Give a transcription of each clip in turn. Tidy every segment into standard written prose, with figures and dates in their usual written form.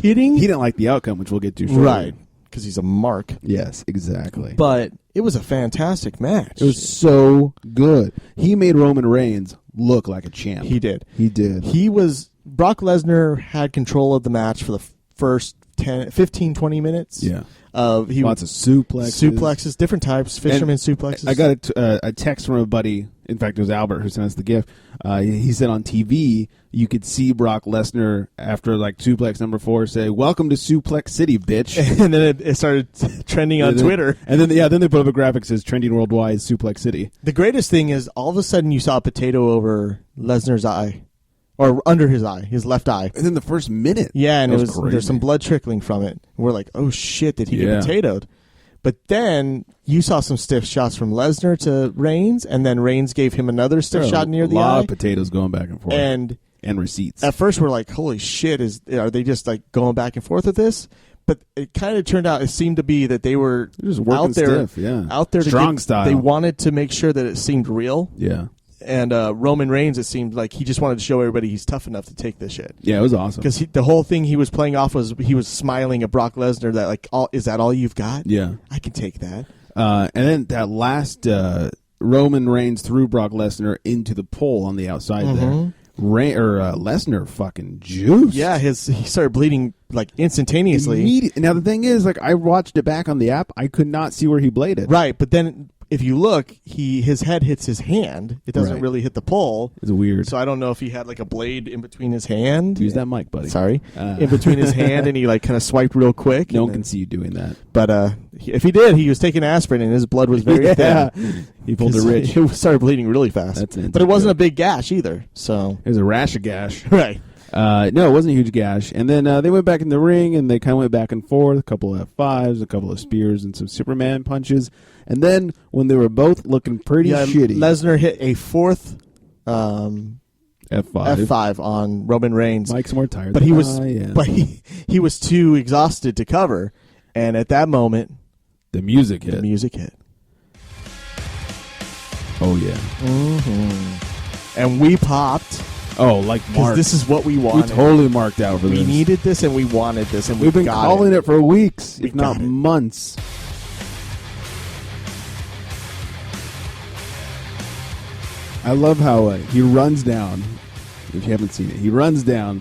kidding? He didn't like the outcome, which we'll get to shortly. Right, because he's a mark. Yes, exactly. But it was a fantastic match. It was so good. He made Roman Reigns look like a champ. He did. Brock Lesnar had control of the match for the first 15, 20 minutes. Yeah. Lots of suplexes. Different types, fisherman suplexes. I got a text from a buddy. In fact, it was Albert who sent us the gift. He said on TV, you could see Brock Lesnar after like suplex number 4 say, "Welcome to Suplex City, bitch." And then it started trending on Twitter. And then they put up a graphic that says trending worldwide Suplex City. The greatest thing is all of a sudden you saw a potato over Lesnar's eye. Or under his eye, his left eye. And then the first minute. Yeah, and there's some blood trickling from it. We're like, oh shit, did he get potatoed? But then you saw some stiff shots from Lesnar to Reigns, and then Reigns gave him another stiff shot near the eye. A lot of potatoes going back and forth. And receipts. At first we're like, holy shit, are they just like going back and forth with this? But it kind of turned out, it seemed to be that they were just out there. Stiff, yeah. Out there strong style. They wanted to make sure that it seemed real. Yeah. And Roman Reigns, it seemed like he just wanted to show everybody he's tough enough to take this shit. Yeah, it was awesome. Because the whole thing he was playing off was he was smiling at Brock Lesnar that like, is that all you've got? Yeah. I can take that. And then that last Roman Reigns threw Brock Lesnar into the pole on the outside there. Lesnar fucking juiced. Yeah, he started bleeding like instantaneously. Now the thing is, like I watched it back on the app, I could not see where he bladed. Right, but then if you look, his head hits his hand. It doesn't really hit the pole. It's weird. So I don't know if he had like a blade in between his hand. Use that mic, buddy. Sorry, in between his hand, and he like kind of swiped real quick. No one can see you doing that. But if he did, he was taking aspirin, and his blood was very thin. He pulled a Rich. He started bleeding really fast. But it wasn't a big gash either. So it was a rash of gash. Right. No, it wasn't a huge gash. And then they went back in the ring, and they kind of went back and forth, a couple of F5s, a couple of spears, and some Superman punches. And then when they were both looking pretty shitty, Lesnar hit a fourth F5 on Roman Reigns. Mike's more tired, but he was too exhausted to cover. And at that moment, the music hit. Oh yeah. Mm-hmm. And we popped. Oh, like marked. This is what we wanted. We totally marked out for this. We needed this, and we wanted this, and we've been calling it for weeks, if not months. I love how he runs down. If you haven't seen it, he runs down,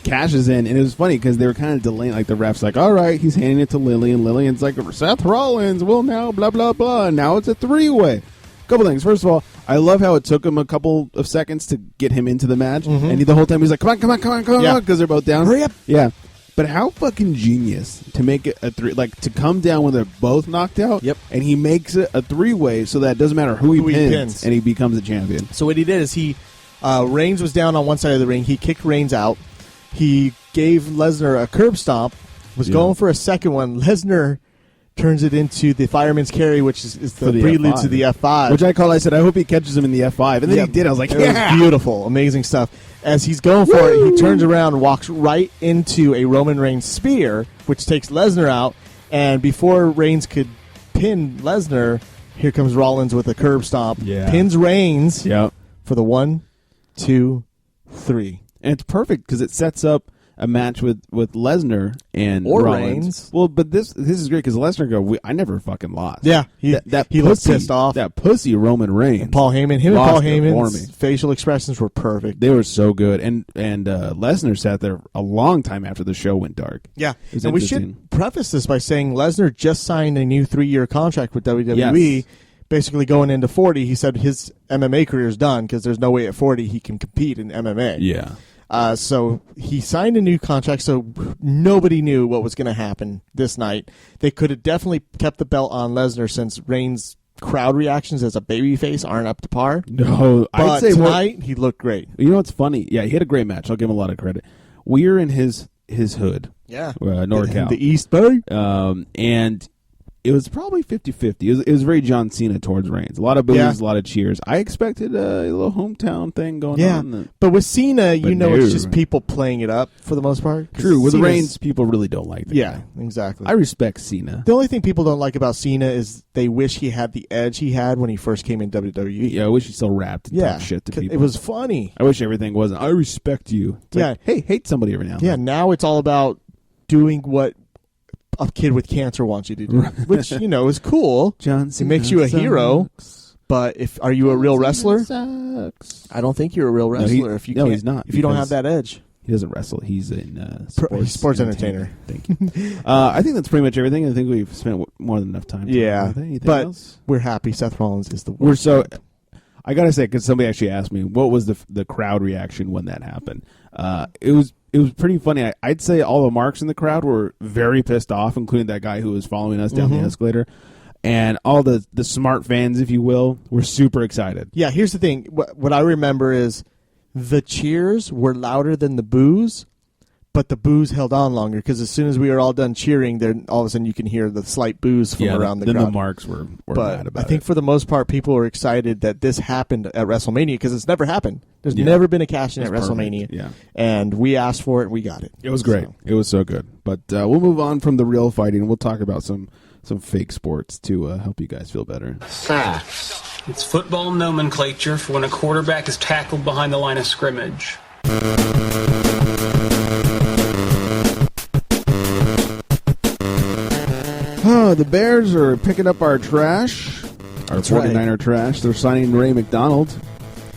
cashes in, and it was funny because they were kind of delaying. Like the ref's like, "All right," he's handing it to Lillian. Lillian's like, "Seth Rollins will now blah blah blah." Now it's a 3-way. Couple things. First of all, I love how it took him a couple of seconds to get him into the match, and the whole time he's like, "Come on," because they're both down. Hurry up! Yeah. But how fucking genius to make it a 3, like to come down when they're both knocked out. Yep. And he makes it a 3-way so that it doesn't matter who he pins, and he becomes a champion. So what he did is Reigns was down on one side of the ring. He kicked Reigns out. He gave Lesnar a curb stomp. Was going for a second one. Lesnar turns it into the fireman's carry, which is the prelude to the F5. Which I said, I hope he catches him in the F5. And then he did. I was like, yeah. It was beautiful. Amazing stuff. As he's going for it, he turns around and walks right into a Roman Reigns spear, which takes Lesnar out. And before Reigns could pin Lesnar, here comes Rollins with a curb stomp. Yeah. Pins Reigns for the 1, 2, 3. And it's perfect because it sets up a match with Lesnar and or Rollins. Reigns. Well, but this is great because Lesnar I never fucking lost. Yeah, he looked pissed off. That pussy Roman Reigns. And Paul Heyman's facial expressions were perfect. They were so good, and Lesnar sat there a long time after the show went dark. Yeah, and we should preface this by saying Lesnar just signed a new 3-year contract with WWE. Yes. Basically going into 40, he said his MMA career is done because there's no way at 40 he can compete in MMA. Yeah. So he signed a new contract, so nobody knew what was going to happen this night. They could have definitely kept the belt on Lesnar since Reigns' crowd reactions as a babyface aren't up to par. No, I'd say tonight he looked great. You know what's funny? Yeah, he had a great match. I'll give him a lot of credit. We're in his hood. Yeah. NorCal. The East Bay. And it was probably 50-50. It was very John Cena towards Reigns. A lot of boos, a lot of cheers. I expected a little hometown thing going on. Yeah, but with Cena, it's just people playing it up for the most part. True. With Reigns, people really don't like that. Yeah, exactly. I respect Cena. The only thing people don't like about Cena is they wish he had the edge he had when he first came in WWE. Yeah, I wish he still rapped and talked shit to people. It was funny. I wish everything wasn't, I respect you. It's like, hey, hate somebody every now and then. Yeah, now it's all about doing what a kid with cancer wants you to do, which is cool. John Cena it makes you a hero. But are you a real wrestler? Sucks. I don't think you're a real wrestler. He's not. If you don't have that edge. He doesn't wrestle. He's in sports entertainer. Thank you. I think that's pretty much everything. I think we've spent more than enough time. Anything but else? We're happy. Seth Rollins is the worst. I gotta say, because somebody actually asked me what was the crowd reaction when that happened. It was pretty funny. I'd say all the marks in the crowd were very pissed off, including that guy who was following us down the escalator. And all the smart fans, if you will, were super excited. Yeah, here's the thing. What I remember is the cheers were louder than the boos, but the boos held on longer because as soon as we were all done cheering, then all of a sudden you can hear the slight boos from around the crowd. Then the marks were mad about it. I think for the most part, people were excited that this happened at WrestleMania because it's never happened. There's never been a cash-in at WrestleMania. Perfect. Yeah. And we asked for it and we got it. It was great. It was so good. But we'll move on from the real fighting. We'll talk about some fake sports to help you guys feel better. Facts. It's football nomenclature for when a quarterback is tackled behind the line of scrimmage. The Bears are picking up our trash, our 49er trash. They're signing Ray McDonald,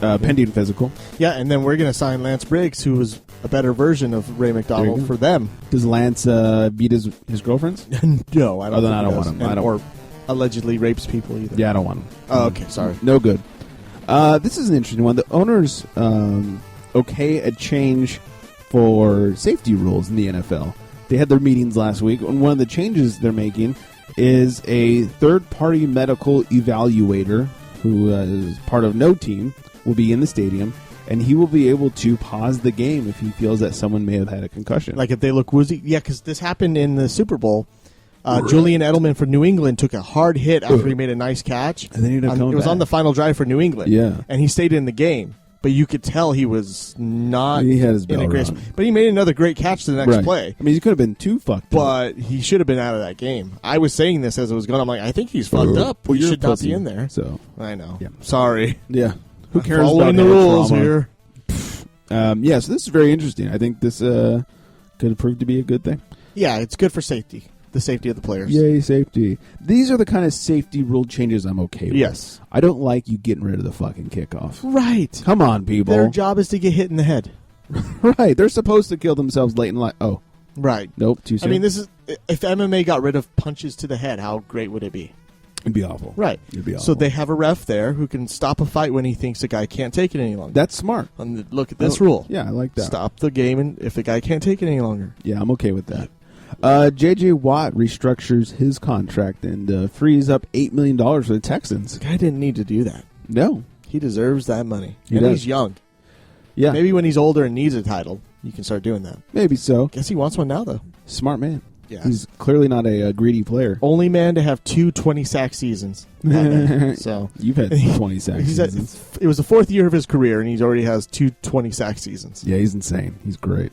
pending physical. Yeah, and then we're going to sign Lance Briggs, who was a better version of Ray McDonald for them. Does Lance beat his girlfriends? No, I don't. Then I don't want him. Or allegedly rapes people either. Yeah, I don't want him. Oh, okay, sorry. No good. This is an interesting one. The owners okay a change for safety rules in the NFL. They had their meetings last week, and one of the changes they're making is a third-party medical evaluator who is part of no team will be in the stadium, and he will be able to pause the game if he feels that someone may have had a concussion. Like if they look woozy. Yeah, because this happened in the Super Bowl. Julian Edelman for New England took a hard hit after he made a nice catch. And then he ended up coming It was back. on the final drive for New England. Yeah. And he stayed in the game. But you could tell he was not He had his in bell a great rung. But he made another great catch to the next play. I mean, he could have been too fucked up. But he should have been out of that game. I was saying this as it was going. I'm like, I think he's fucked up. Well, He you're should a not pussy, be in there. So I know. Yeah. Sorry. Yeah. Who cares Following about the rules trauma? here. So this is very interesting. I think this could prove to be a good thing. Yeah, it's good for safety. The safety of the players. Yay, safety. These are the kind of safety rule changes I'm okay with. Yes. I don't like you getting rid of the fucking kickoff. Right. Come on, people. Their job is to get hit in the head. Right. They're supposed to kill themselves late in life. Oh. Right. Nope, too soon. I mean, this is if MMA got rid of punches to the head, how great would it be? It'd be awful. Right. It'd be awful. So they have a ref there who can stop a fight when he thinks the guy can't take it any longer. That's smart. And look at this rule. Yeah, I like that. Stop the game and if the guy can't take it any longer. Yeah, I'm okay with that. J.J. Watt restructures his contract and frees up $8 million for the Texans. The guy didn't need to do that. No. He deserves that money. He and does. he's young. Yeah. Maybe when he's older and needs a title, you can start doing that. Maybe so. Guess he wants one now, though. Smart man. Yeah. He's clearly not a greedy player. Only man to have 2 20-sack seasons. So You've had 20 sack seasons. It was the 4th year of his career, and he already has 2 20-sack seasons. Yeah, he's insane. He's great.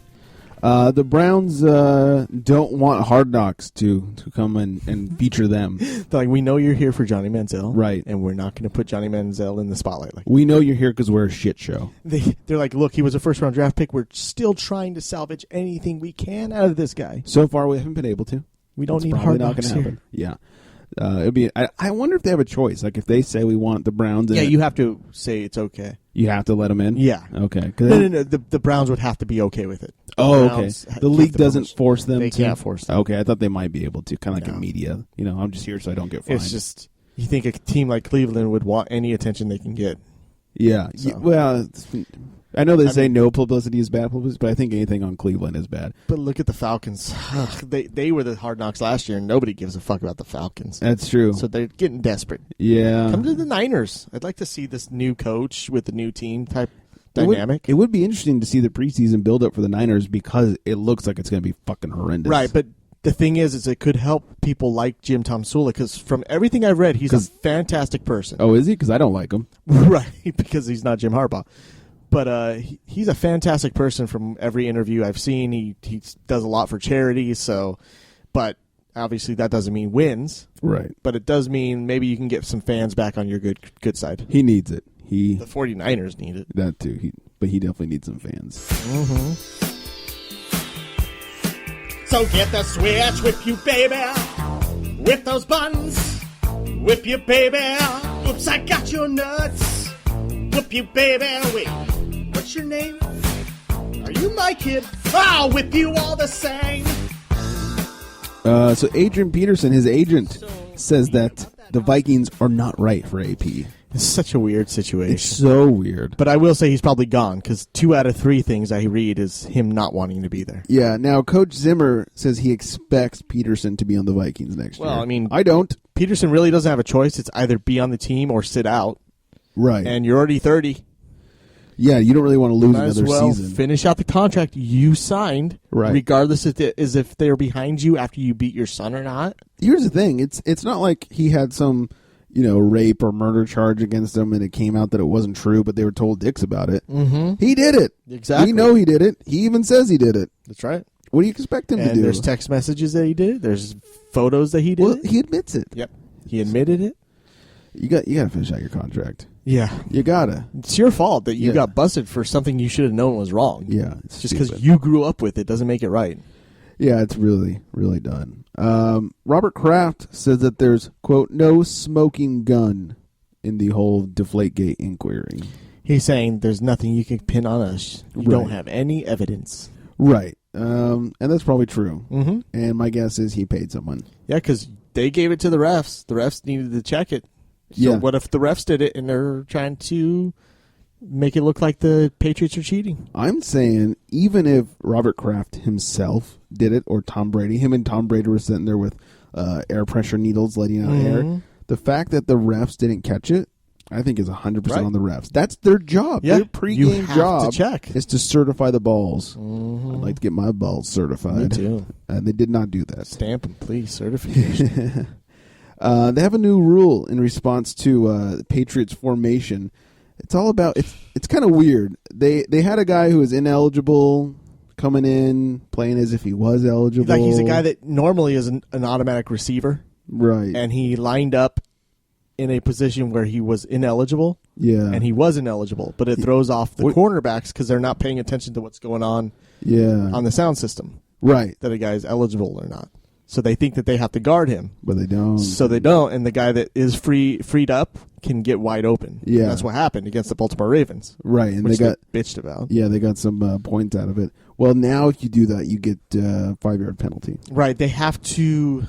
The Browns don't want Hard Knocks to come and feature them. They're like, we know you're here for Johnny Manziel. Right. And we're not going to put Johnny Manziel in the spotlight. Like We know you're here because we're a shit show. They're like, look, he was a first-round draft pick. We're still trying to salvage anything we can out of this guy. So far, we haven't been able to. We don't It's need probably Hard not Knocks gonna here. happen. Yeah. It'd be. I wonder if they have a choice. Like if they say we want the Browns, in Yeah, it, you have to say it's okay. you have to let them in. Yeah. Okay. No. The Browns would have to be okay with it. Oh, okay. Browns The league have doesn't permission. force them. They to? can't force them. Okay, I thought they might be able to, kind of like No. a media. I'm just here so I don't get fined. It's just, you think a team like Cleveland would want any attention they can get. Yeah. So. Well, I know they say no publicity is bad publicity, but I think anything on Cleveland is bad. But look at the Falcons. They were the Hard Knocks last year, and nobody gives a fuck about the Falcons. That's true. So they're getting desperate. Yeah. Come to the Niners. I'd like to see this new coach with the new team type It would- dynamic. It would be interesting to see the preseason build-up for the Niners because it looks like it's going to be fucking horrendous. Right, but the thing is it could help people like Jim Tomsula because from everything I've read, he's a fantastic person. Oh, is he? Because I don't like him. Right, because he's not Jim Harbaugh. But he's a fantastic person from every interview I've seen. He does a lot for charity, but obviously that doesn't mean wins. Right. But it does mean maybe you can get some fans back on your good side. He needs it. The 49ers need it. That too. But he definitely needs some fans. So get the switch, whip you baby, with those buttons, whip you baby. Oops, I got your nuts, whip you baby. Wait, what's your name? Are you my kid? I'll whip you all the same. So Adrian Peterson, his agent, says that the Vikings are not right for AP. It's such a weird situation. It's so weird. But I will say he's probably gone, because 2 out of 3 things I read is him not wanting to be there. Yeah, now Coach Zimmer says he expects Peterson to be on the Vikings next year. Well, I mean, I don't. Peterson really doesn't have a choice. It's either be on the team or sit out. Right. And you're already 30. Yeah, you don't really want to lose Might as another well season. finish out the contract you signed, Right. regardless if they're behind you after you beat your son or not. Here's the thing. It's not like he had some, rape or murder charge against him and it came out that it wasn't true, but they were told dicks about it. Mm-hmm. He did it. Exactly. We know he did it. He even says he did it. That's right. What do you expect him to And do? there's text messages that he did it. There's photos that he did it. He admits it. Yep. He admitted it. You got to finish out your contract. Yeah. You gotta. It's your fault that you Yeah. got busted for something you should have known was wrong. Yeah. It's Just because stupid. you grew up with it doesn't make it right. Yeah, it's really, really done. Robert Kraft says that there's, quote, no smoking gun in the whole Deflategate inquiry. He's saying there's nothing you can pin on us. You don't Right. have any evidence. Right. And that's probably true. Mm-hmm. And my guess is he paid someone. Yeah, because they gave it to the refs. The refs needed to check it. So Yeah. what if the refs did it and they're trying to make it look like the Patriots are cheating? I'm saying even if Robert Kraft himself did it or Tom Brady, him and Tom Brady were sitting there with air pressure needles letting out air, the fact that the refs didn't catch it, I think is 100% Right. on the refs. That's their job. Yeah, Their pregame you have job to check. is to certify the balls. Mm-hmm. I'd like to get my balls certified. Me too. And they did not do that. Stamp them, please. Certification. They have a new rule in response to the Patriots formation. It's all about it's kind of weird. They had a guy who was ineligible coming in, playing as if he was eligible. Like he's a guy that normally is an automatic receiver, right? and he lined up in a position where he was ineligible. Yeah, And he was ineligible, but it throws off the cornerbacks because they're not paying attention to what's going on on the sound system, right? that a guy is eligible or not. So they think that they have to guard him. But they don't. So they don't, and the guy that is freed up can get wide open. Yeah. And that's what happened against the Baltimore Ravens. Right, and which they got bitched about. Yeah, they got some points out of it. Well, now if you do that, you get 5-yard penalty. Right, they have to.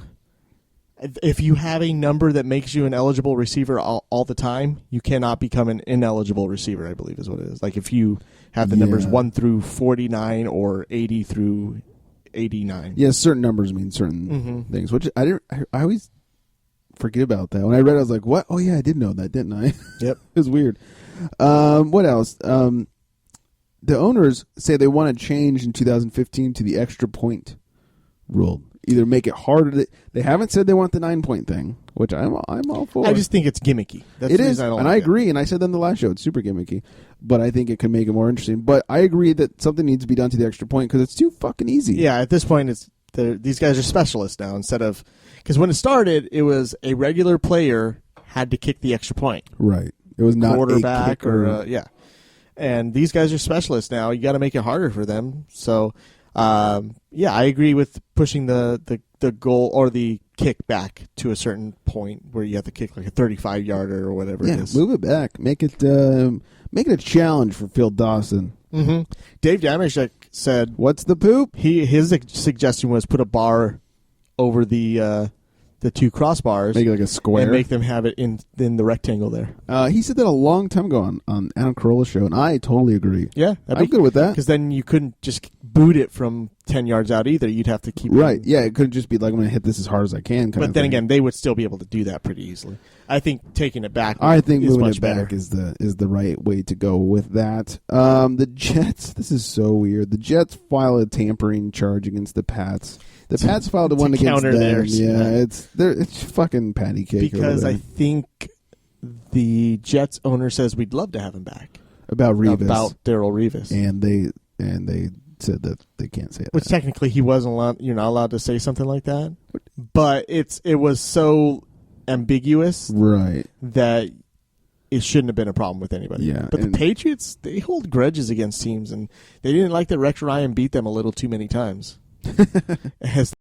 If you have a number that makes you an eligible receiver all the time, you cannot become an ineligible receiver, I believe is what it is. Like if you have the numbers 1 through 49 or 80 through 89. Yeah, certain numbers mean certain things, which I always forget about that. When I read it, I was like, what? Oh, yeah, I did know that, didn't I? Yep. It was weird. What else? The owners say they want to change in 2015 to the extra point rule. Either make it harder. They haven't said they want the 9-point thing, which I'm all for. I just think it's gimmicky. That's it the is, reason I don't and like I it. agree. And I said that in the last show. It's super gimmicky, but I think it can make it more interesting. But I agree that something needs to be done to the extra point because it's too fucking easy. Yeah, at this point, these guys are specialists now instead of because when it started, it was a regular player had to kick the extra point. Right. It was not quarterback a kicker. yeah. And these guys are specialists now. You got to make it harder for them. So, yeah, I agree with pushing the goal or the kick back to a certain point where you have to kick like a 35-yarder or whatever it is. Move it back. Make it a challenge for Phil Dawson. Mm-hmm. Dave Damashek said, "What's the poop?" His suggestion was put a bar over the two crossbars, Make it like a square, and make them have it in the rectangle there. He said that a long time ago on Adam Carolla's show, and I totally agree. Yeah, I'm good with that. Because then you couldn't just boot it from 10 yards out either. You'd have to keep Right. Yeah, it couldn't just be like, I'm going to hit this as hard as I can. But then again, they would still be able to do that pretty easily. I think taking it back I think is moving much it back better. is the right way to go with that. The Jets, this is so weird. The Jets file a tampering charge against the Pats. The Pats filed one against counter them. theirs. Yeah, it's fucking patty cake. Because over I there. think the Jets owner says we'd love to have him back. About Revis. About Darrell Revis. And they said that they can't say Which that. technically he wasn't allowed. You're not allowed to say something like that. But it was so ambiguous Right. that it shouldn't have been a problem with anybody. Yeah, But the and- Patriots, they hold grudges against teams, and they didn't like that Rex Ryan beat them a little too many times. As